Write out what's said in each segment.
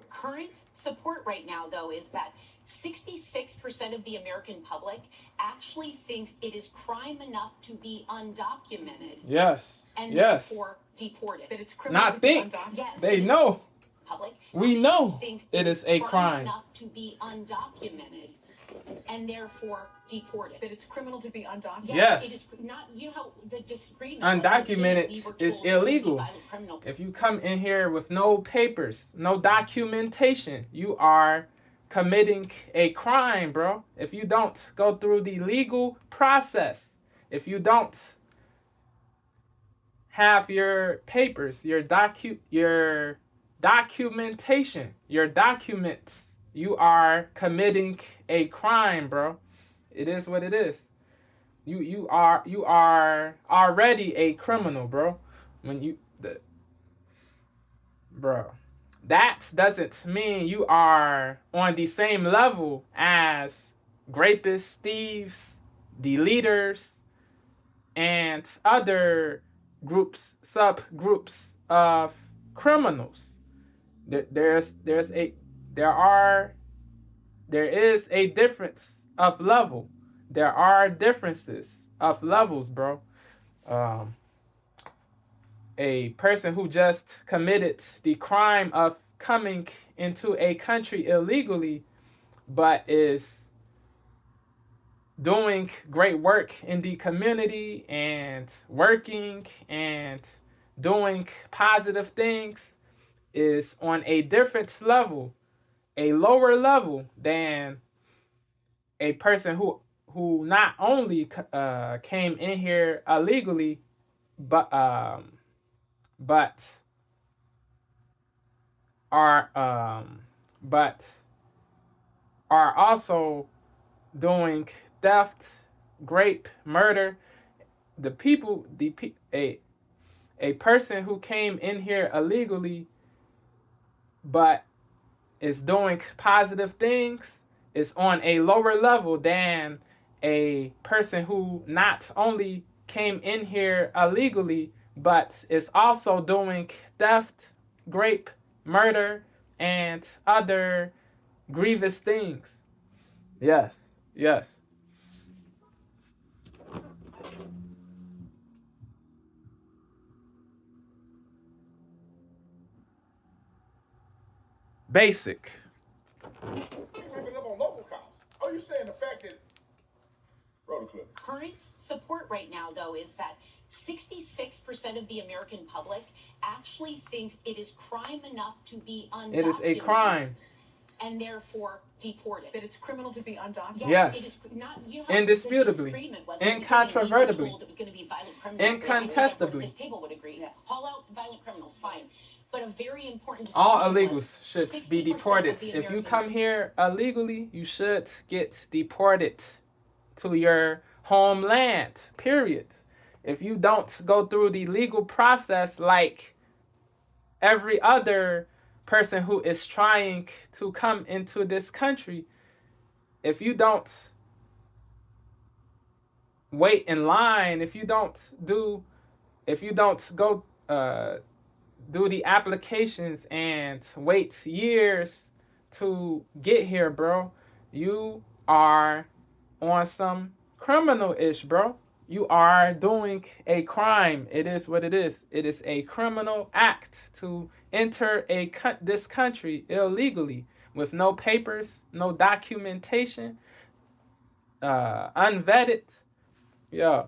Current support right now, though, is that 66% of the American public actually thinks it is crime enough to be undocumented. Yes. And yes. therefore deported. But it's criminal Not to think. be undocumented. Yes, they know. Public We know it is a crime enough to be undocumented. And therefore deported. But it's criminal to be undocumented. Yes. It is not, you know how the disagreement. Undocumented is illegal. If you come in here with no papers, no documentation, you are committing a crime, bro. If you don't go through the legal process, if you don't have your papers, your documentation, your documents, you are committing a crime, bro. It is what it is. You are already a criminal, bro. Bro, that doesn't mean you are on the same level as rapists, thieves, the leaders, and other groups, subgroups of criminals. There is a difference of level. There are differences of levels, bro. A person who just committed the crime of coming into a country illegally, but is doing great work in the community and working and doing positive things, is on a different level, a lower level than a person who not only came in here illegally, but are also doing theft, rape, murder. A person who came in here illegally but is doing positive things is on a lower level than a person who not only came in here illegally but is also doing theft, rape, murder, and other grievous things. Yes. Basic. Are you saying the fact that current support right now, though, is that 66% of the American public actually thinks it is crime enough to be undocumented. It is a crime. And therefore deported. But it's criminal to be undocumented. Yes. It is not, you know, indisputably, incontrovertibly, incontestably. This table would agree. Haul out violent criminals, fine. But a very important. All illegals should be deported. If you come here illegally, you should get deported to your homeland, period. If you don't go through the legal process like every other person who is trying to come into this country, if you don't wait in line, if you don't go do the applications and wait years to get here, bro, you are on some criminal-ish, bro. You are doing a crime. It is what it is. It is a criminal act to enter this country illegally with no papers, no documentation, unvetted. Yeah.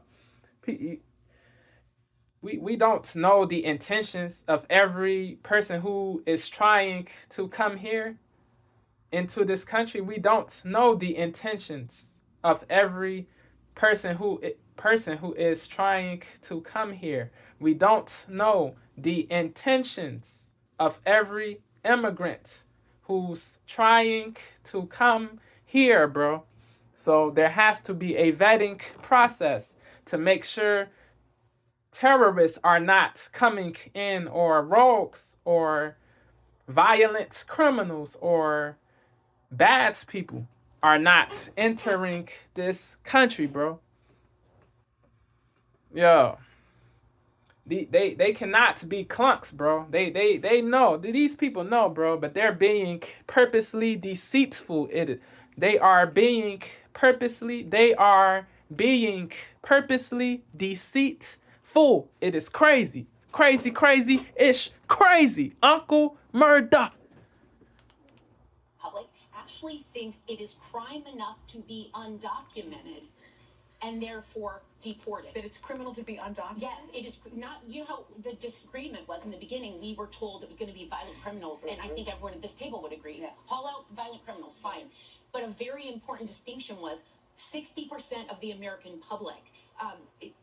We don't know the intentions of every person who is trying to come here into this country. We don't know the intentions of every person who is trying to come here. We don't know the intentions of every immigrant who's trying to come here, bro. So there has to be a vetting process to make sure terrorists are not coming in, or rogues, or violent criminals, or bad people are not entering this country, bro. Yo, They cannot be clunks, bro. They know. These people know, bro, but they're being purposely deceitful. They are being purposely deceitful. It is crazy. Crazy-ish crazy. Uncle Murda. Public actually thinks it is crime enough to be undocumented and therefore deported. That it's criminal to be undocumented? Yes, it is not. You know how the disagreement was in the beginning? We were told it was going to be violent criminals, and I think everyone at this table would agree. Yeah. Haul out violent criminals, fine. But a very important distinction was 60% of the American public,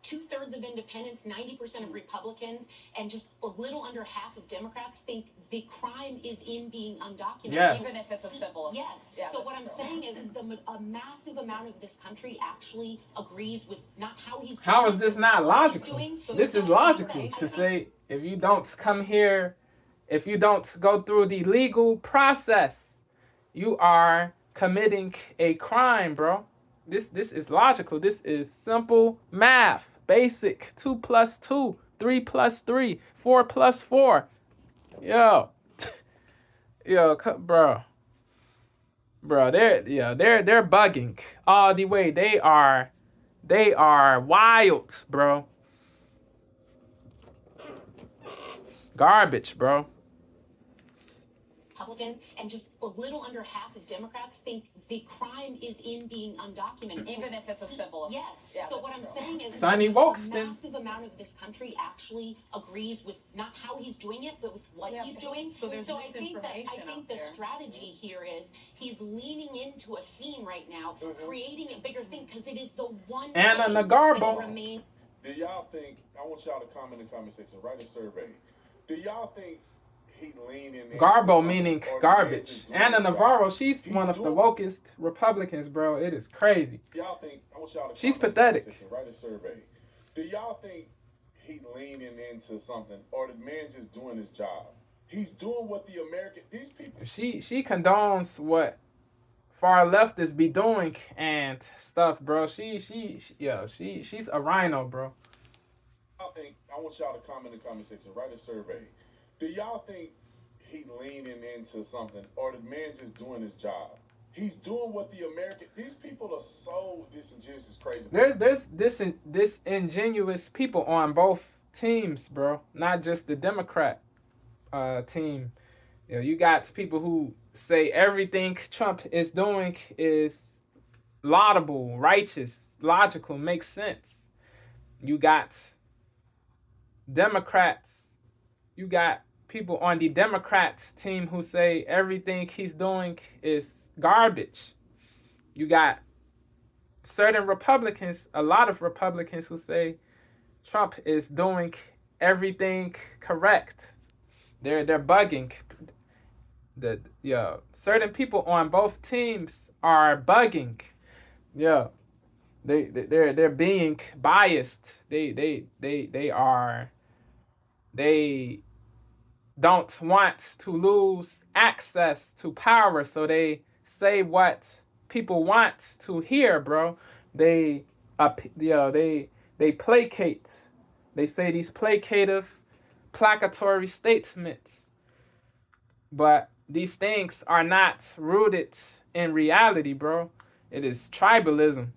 2/3 of independents, 90% of Republicans, and just a little under half of Democrats think the crime is in being undocumented. Yes. Even if it's a civil. Yes. Yeah, So what I'm true. saying is a massive amount of this country actually agrees with not how he's How doing, is this not what he's logical? doing. So This there's is no logical explanation. to say if you don't come here, if you don't go through the legal process, you are committing a crime, bro. This is logical. This is simple math. Basic. 2 + 2, 3 + 3, 4 + 4. Yo. Yo, bro. Bro, they're bugging all the way. They are wild, bro. Garbage, bro. Republicans and just a little under half of Democrats think the crime is in being undocumented. Even if it's a civil. Yes. Yeah, So what I'm true. saying is Sonny a Wolkston. massive amount of this country actually agrees with not how he's doing it, but with what Yeah, he's doing. so there's I think misinformation out the there. strategy here is he's leaning into a scene right now, creating a bigger thing because it is the one Anna way Nagarbo. that it remains. Do y'all think, I want y'all to comment in the comment section, write a survey. Do y'all think he leaning into Garbo something, meaning or the man garbage. just doing Anna his job? Navarro, she's He's one of the doing- wokest Republicans, bro. It is crazy. Y'all think, I want y'all to She's comment in the comment pathetic. section, write a survey. Do y'all think he leaning into something, or the man just doing his job? He's doing what the American, these people. She condones what far leftists be doing and stuff, bro. She's a rhino, bro. Y'all think, I want y'all to comment in the comment section, write a survey. Do y'all think he leaning into something, or the man just doing his job? He's doing what the American, these people are so disingenuous, it's crazy. There's disingenuous people on both teams, bro. Not just the Democrat team. You know, you got people who say everything Trump is doing is laudable, righteous, logical, makes sense. You got Democrats. You got people on the Democrat team who say everything he's doing is garbage. You got certain Republicans, a lot of Republicans who say Trump is doing everything correct. They're bugging. Certain people on both teams are bugging. Yeah. They're being biased. They don't want to lose access to power, so they say what people want to hear, bro. They placate. They say these placative, placatory statements, but these things are not rooted in reality, bro. It is tribalism.